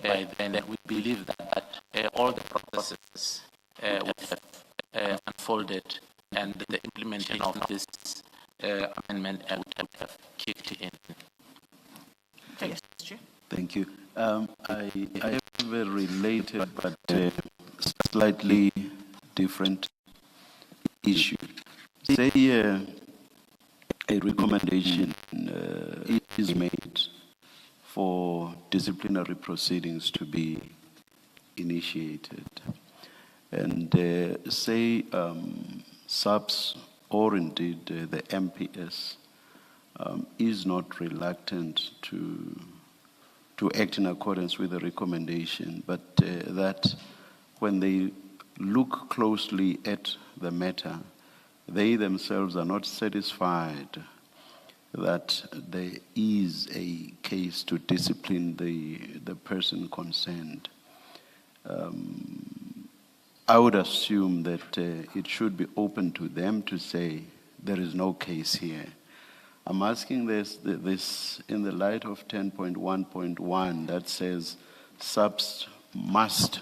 by then we believe that all the processes would have unfolded and the implementation of this amendment would have kicked in. Yes, Chair. Thank you. I have a related but slightly different issue. Say a recommendation is made for disciplinary proceedings to be initiated. And say SAPS or indeed the MPS is not reluctant to act in accordance with the recommendation, but that when they look closely at the matter, they themselves are not satisfied that there is a case to discipline the person concerned. I would assume that it should be open to them to say there is no case here. I'm asking this in the light of 10.1.1 that says SAPS must,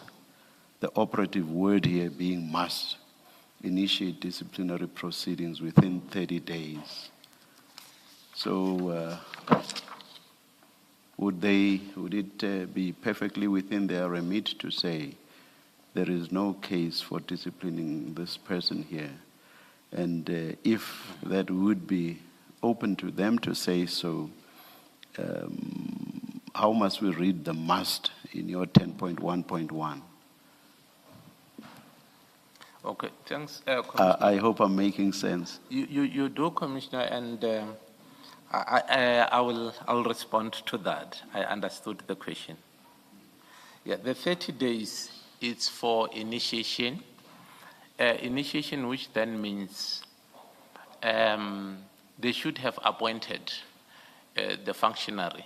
the operative word here being must, initiate disciplinary proceedings within 30 days. So would it be perfectly within their remit to say there is no case for disciplining this person here? And if that would be open to them to say so, how must we read the must in your 10.1.1? Okay, thanks. I hope I'm making sense. You do, Commissioner, and I'll respond to that. I understood the question. Yeah, the 30 days is for initiation. Initiation, which then means they should have appointed the functionary,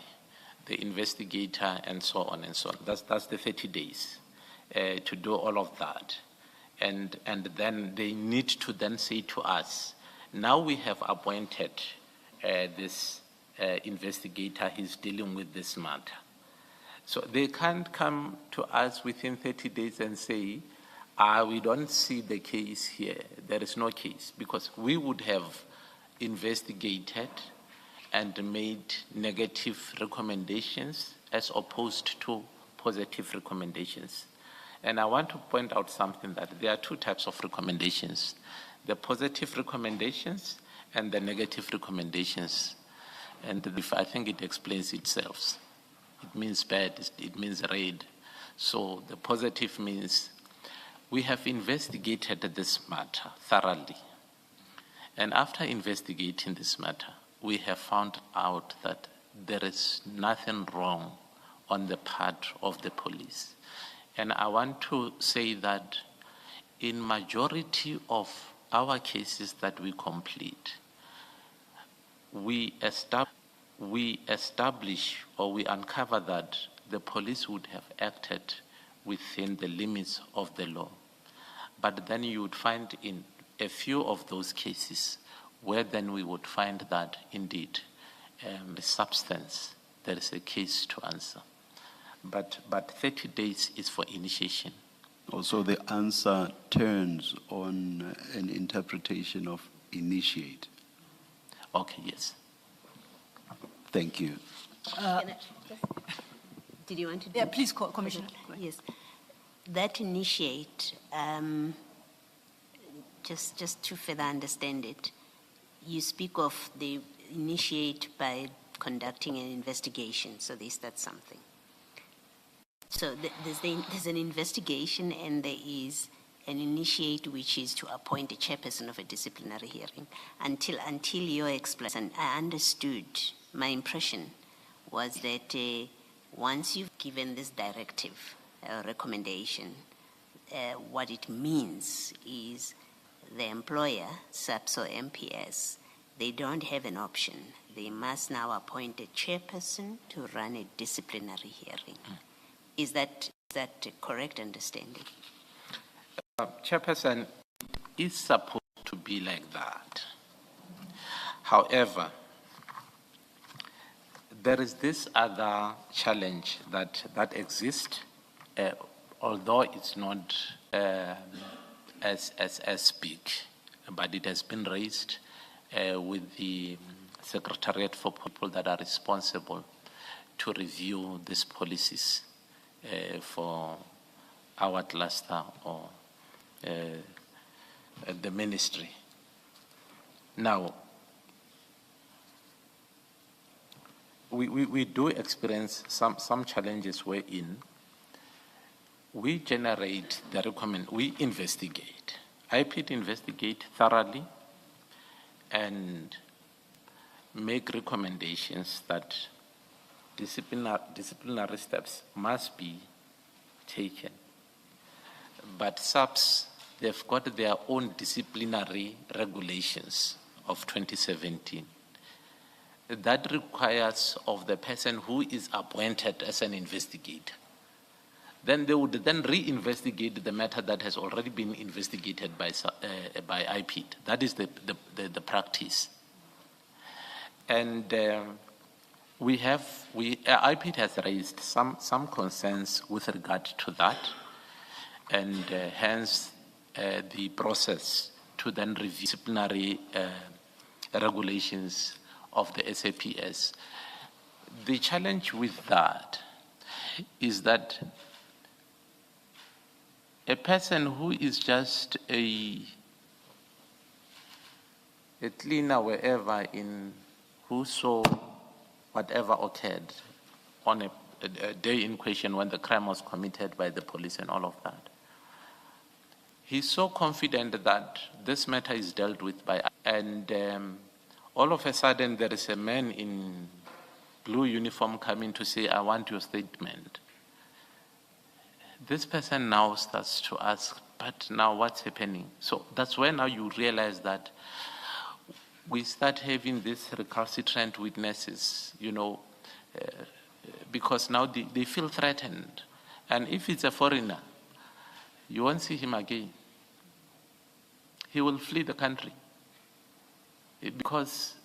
the investigator, and so on and so on. That's the 30 days to do all of that. And then they need to then say to us, now we have appointed this investigator, he's dealing with this matter. So they can't come to us within 30 days and say, we don't see the case here. There is no case, because we would have investigated and made negative recommendations as opposed to positive recommendations. And I want to point out something, that there are two types of recommendations: the positive recommendations and the negative recommendations. And I think it explains itself. It means bad, it means red. So the positive means we have investigated this matter thoroughly. And after investigating this matter, we have found out that there is nothing wrong on the part of the police. And I want to say that in majority of our cases that we complete, we establish or we uncover that the police would have acted within the limits of the law. But then you would find in a few of those cases where then we would find that indeed the substance, there is a case to answer. But 30 days is for initiation. Also, the answer turns on an interpretation of initiate. Okay, yes. Thank you. Did you want to do? Yeah, please, Commissioner. Yes. That initiate, just to further understand it, you speak of the initiate by conducting an investigation, so they start something. So there's an investigation and there is an initiate, which is to appoint a chairperson of a disciplinary hearing. Until your explanation, I understood, my impression was that once you've given this directive, recommendation, what it means is the employer, SAPS or MPS, they don't have an option. They must now appoint a chairperson to run a disciplinary hearing. Is that a correct understanding? Chairperson, it's supposed to be like that. However, There is this other challenge that exists, although it's not as big, but it has been raised with the Secretariat for People that are responsible to review these policies for our cluster or the ministry. Now, we do experience some challenges wherein we generate the we investigate. IPID investigate thoroughly and make recommendations that disciplinary steps must be taken. But SAPS, they've got their own disciplinary regulations of 2017. That requires of the person who is appointed as an investigator. Then they would then reinvestigate the matter that has already been investigated by IPID. That is the practice. And IPID has raised some concerns with regard to that, and hence the process to then review disciplinary regulations of the SAPS. The challenge with that is that a person who is just a cleaner wherever who saw whatever occurred on a day in question when the crime was committed by the police and all of that, he's so confident that this matter is dealt with by, and all of a sudden there is a man in blue uniform coming to say, I want your statement. This person now starts to ask, but now what's happening? So that's when now you realize that we start having these recalcitrant witnesses, because now they feel threatened. And if it's a foreigner, you won't see him again. He will flee the country because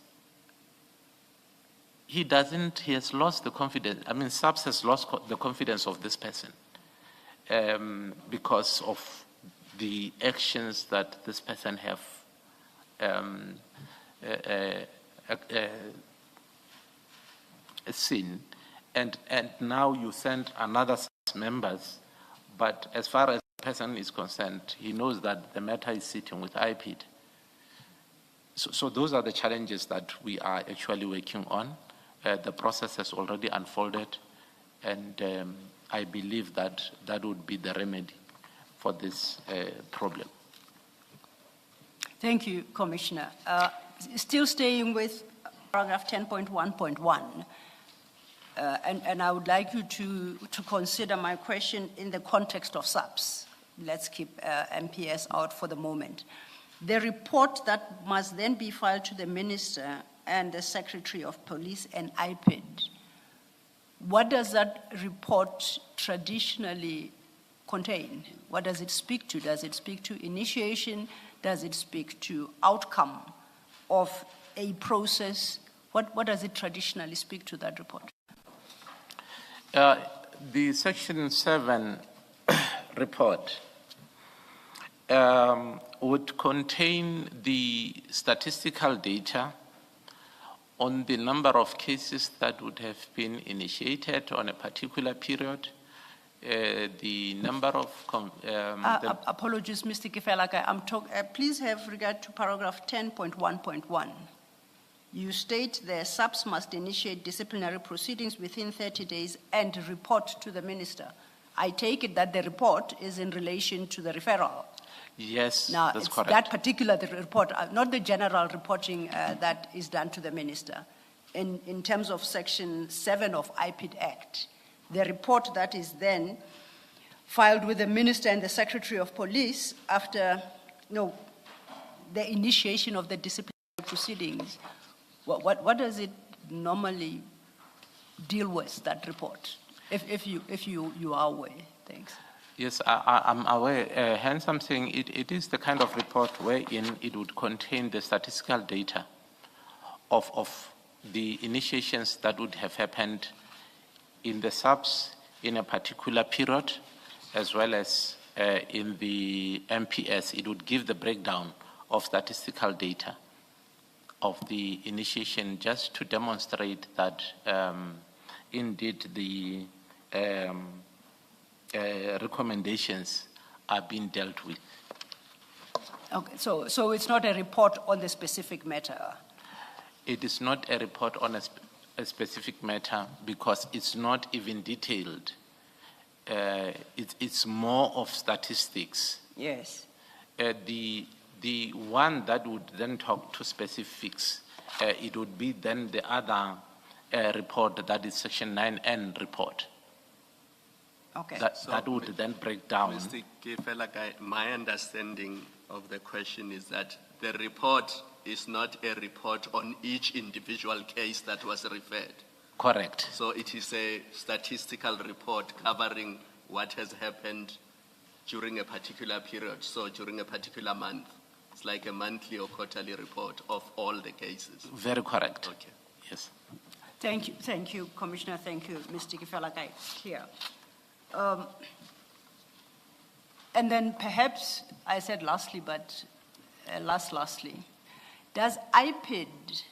he has lost the confidence. I mean, SAPS has lost the confidence of this person because of the actions that this person have seen. And now you send another members, but as far as the person is concerned, he knows that the matter is sitting with IPID. So those are the challenges that we are actually working on. The process has already unfolded, and I believe that would be the remedy for this problem. Thank you, Commissioner. Still staying with paragraph 10.1.1, and I would like you to consider my question in the context of SAPS. Let's keep MPS out for the moment. The report that must then be filed to the Minister and the Secretary of Police and IPID, what does that report traditionally contain? What does it speak to? Does it speak to initiation? Does it speak to outcome of a process? What does it traditionally speak to, that report? The Section 7 report would contain the statistical data on the number of cases that would have been initiated on a particular period, the number of... apologies, Mr. Kifelaka, please have regard to paragraph 10.1.1. You state the SAPS must initiate disciplinary proceedings within 30 days and report to the Minister. I take it that the report is in relation to the referral. Yes, now, that's it's correct. that particular report, not the general reporting that is done to the Minister. In terms of Section 7 of IPID Act, the report that is then filed with the Minister and the Secretary of Police after the initiation of the disciplinary proceedings, what does it normally deal with, that report, if you are aware? Thanks. Yes, I'm aware. Hence, I'm saying it is the kind of report wherein it would contain the statistical data of the initiations that would have happened in the subs in a particular period, as well as in the MPS. It would give the breakdown of statistical data of the initiation, just to demonstrate that indeed the recommendations are being dealt with. Okay, so it's not a report on the specific matter? It is not a report on a specific matter because it's not even detailed. It's more of statistics. Yes. The one that would then talk to specifics, it would be then the other report, that is Section 9N report. Okay. That would then break down. Mr. Kefelakai, my understanding of the question is that the report is not a report on each individual case that was referred. Correct. So it is a statistical report covering what has happened during a particular period, so during a particular month. It's like a monthly or quarterly report of all the cases. Very correct. Okay. Yes. Thank you, Commissioner. Thank you, Mr. Kefelakai. Clear. And then perhaps, I said lastly, but lastly, does IPID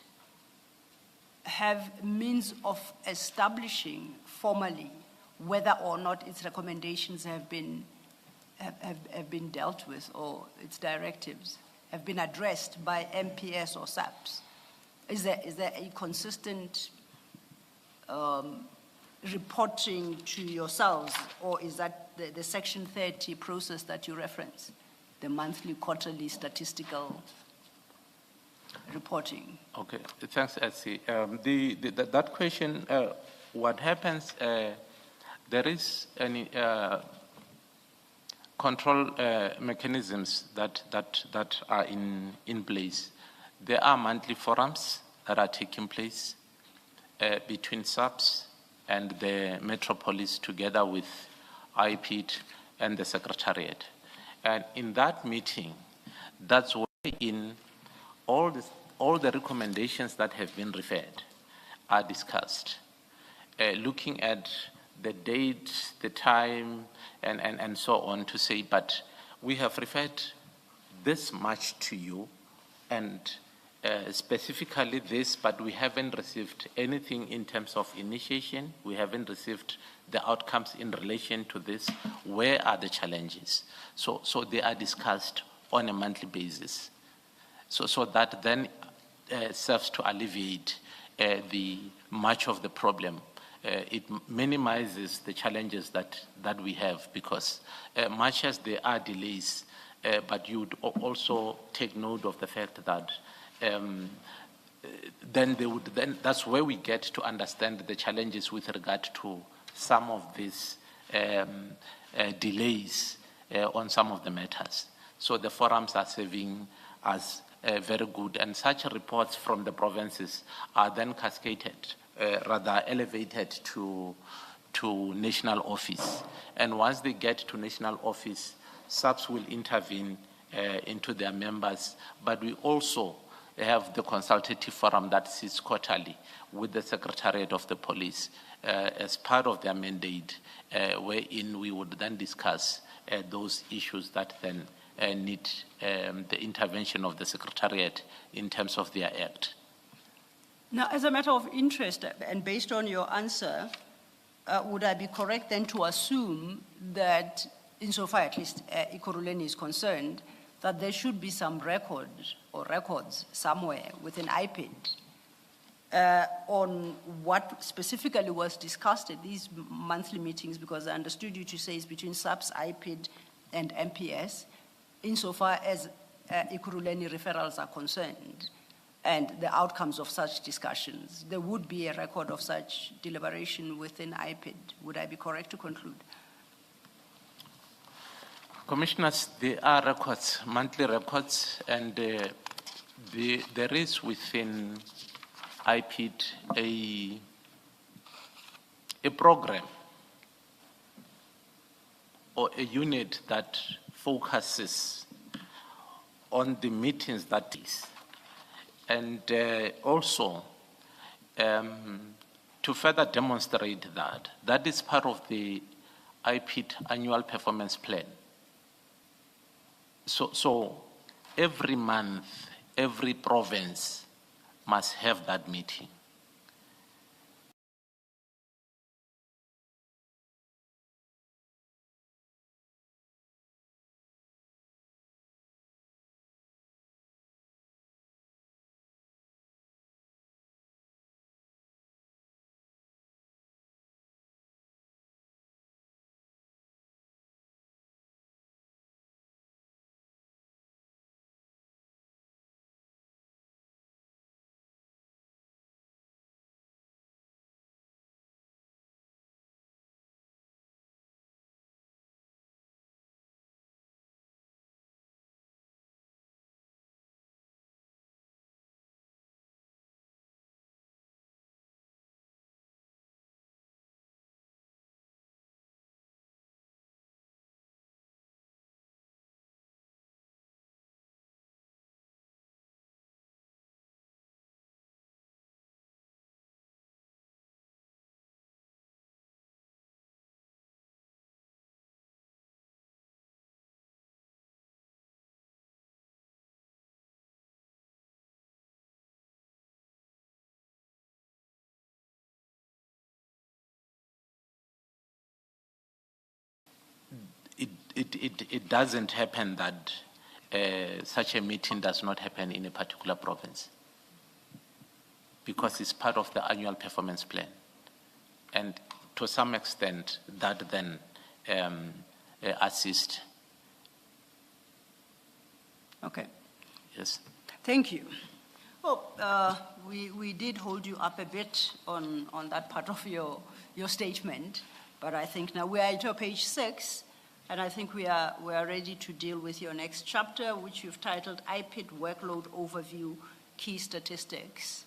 have means of establishing formally whether or not its recommendations have been dealt with, or its directives have been addressed by MPS or SAPS? Is there a consistent reporting to yourselves, or is that the Section 30 process that you reference, the monthly, quarterly statistical reporting? Okay, thanks, Elsie. That question, what happens, there is any control mechanisms that are in place. There are monthly forums that are taking place between SAPS and the metropolis, together with IPID and the Secretariat. And in that meeting, that's where in all the recommendations that have been referred are discussed, looking at the date, the time, and so on, to say, but we have referred this much to you, and specifically this, but we haven't received anything in terms of initiation. We haven't received the outcomes in relation to this. Where are the challenges? So they are discussed on a monthly basis. So that then serves to alleviate the much of the problem. It minimizes the challenges that we have, because much as there are delays, but you would also take note of the fact that then that's where we get to understand the challenges with regard to some of these delays on some of the matters. So the forums are serving as very good, and such reports from the provinces are then cascaded, rather elevated to national office. And once they get to national office, SAPS will intervene into their members, but we also have the consultative forum that sits quarterly with the Secretariat of the Police as part of their mandate, wherein we would then discuss those issues that then need the intervention of the Secretariat in terms of their act. Now, as a matter of interest, and based on your answer, would I be correct then to assume that, insofar at least Ekurhuleni is concerned, that there should be some records somewhere within IPID on what specifically was discussed at these monthly meetings, because I understood you to say it's between SAPS, IPID, and MPS, insofar as Ekurhuleni referrals are concerned, and the outcomes of such discussions. There would be a record of such deliberation within IPID. Would I be correct to conclude? Commissioners, there are records, monthly records, and there is within IPID a program or a unit that focuses on the meetings that is. And also, To further demonstrate that, that is part of the IPID annual performance plan. So every month, every province must have that meeting. It doesn't happen that such a meeting does not happen in a particular province, because it's part of the annual performance plan. And to some extent, that then assists. Okay, Yes. thank you. Well, we did hold you up a bit on that part of your statement, but I think now we are at your page 6, and I think we are ready to deal with your next chapter, which you've titled IPID Workload Overview, Key Statistics.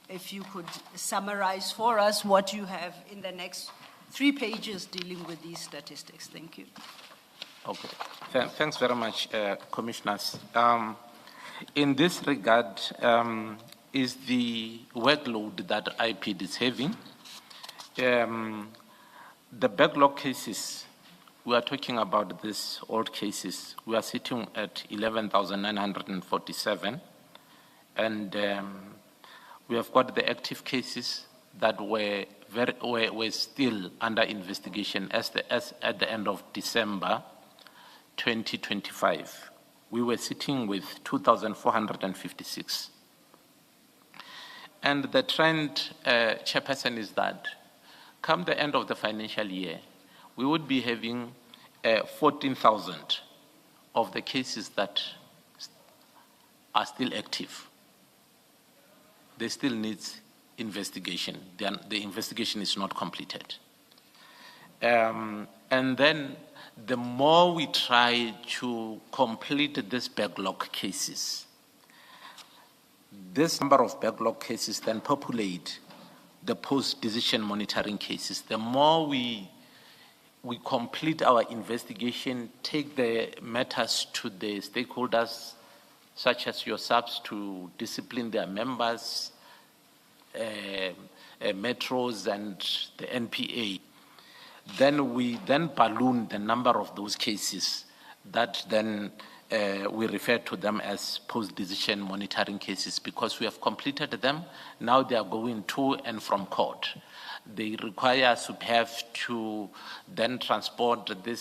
If you could summarize for us what you have in the next 3 pages dealing with these statistics. Thank you. Okay. Thanks very much, Commissioners. In this regard, is the workload that IPID is having. The backlog cases, we are talking about these old cases. We are sitting at 11,947, and we have got the active cases that were still under as at the end of December 2025. We were sitting with 2,456. And the trend, Chairperson, is that come the end of the financial year, we would be having 14,000 of the cases that are still active. They still need investigation. The investigation is not completed. And then the more we try to complete this backlog cases, this number of backlog cases then populate the post-decision monitoring cases. The more we complete our investigation, take the matters to the stakeholders, such as your subs, to discipline their members, metros and the NPA, then we balloon the number of those cases that then we refer to them as post-decision monitoring cases, because we have completed them. Now they are going to and from court. They require us to have to then transport this